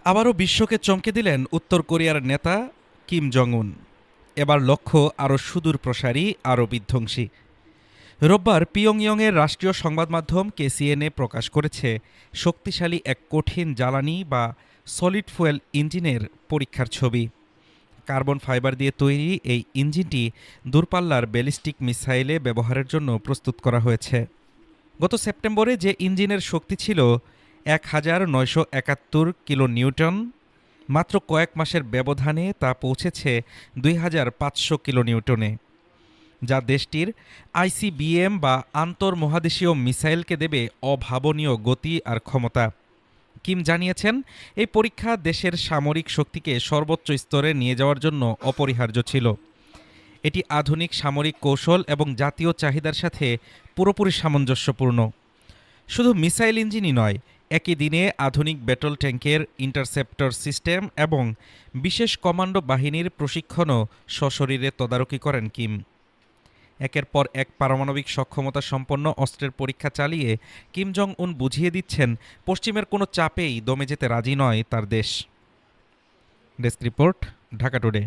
আবারও বিশ্বকে চমকে দিলেন উত্তর কোরিয়ার নেতা কিম জং উন। এবার লক্ষ্য আরও সুদূর প্রসারী, আরও বিধ্বংসী। রোববার পিয়ংইয়ংয়ের রাষ্ট্রীয় সংবাদ মাধ্যম কেসিএনএ প্রকাশ করেছে শক্তিশালী এক কঠিন জ্বালানি বা সলিড ফুয়েল ইঞ্জিনের পরীক্ষার ছবি। কার্বন ফাইবার দিয়ে তৈরি এই ইঞ্জিনটি দূরপাল্লার ব্যালিস্টিক মিসাইলে ব্যবহারের জন্য প্রস্তুত করা হয়েছে। গত সেপ্টেম্বরে যে ইঞ্জিনের শক্তি ছিল ১,৯৭১ কিলো নিউটন, মাত্র কয়েক মাসের ব্যবধানে তা পৌঁছেছে ২,৫০০ কিলো নিউটনে, যা দেশটির আইসিবিএম বা আন্তর্মহাদেশীয় মিসাইলকে দেবে অভাবনীয় গতি আর ক্ষমতা। কিম জানিয়েছেন, এই পরীক্ষা দেশের সামরিক শক্তিকে সর্বোচ্চ স্তরে নিয়ে যাওয়ার জন্য অপরিহার্য ছিল। এটি আধুনিক সামরিক কৌশল এবং জাতীয় চাহিদার সাথে পুরোপুরি সামঞ্জস্যপূর্ণ। শুধু মিসাইল ইঞ্জিনই নয়, একই দিনে আধুনিক ব্যাটল ট্যাঙ্কের ইন্টারসেপ্টর সিস্টেম এবং বিশেষ কমান্ডো বাহিনীর প্রশিক্ষণও সশরীরে তদারকি করেন কিম। একের পর এক পারমাণবিক সক্ষমতা সম্পন্ন অস্ত্রের পরীক্ষা চালিয়ে কিম জং উন বুঝিয়ে দিচ্ছেন, পশ্চিমের কোনো চাপেই দমে যেতে রাজি নয় তার দেশ। Desk report, Dhaka today.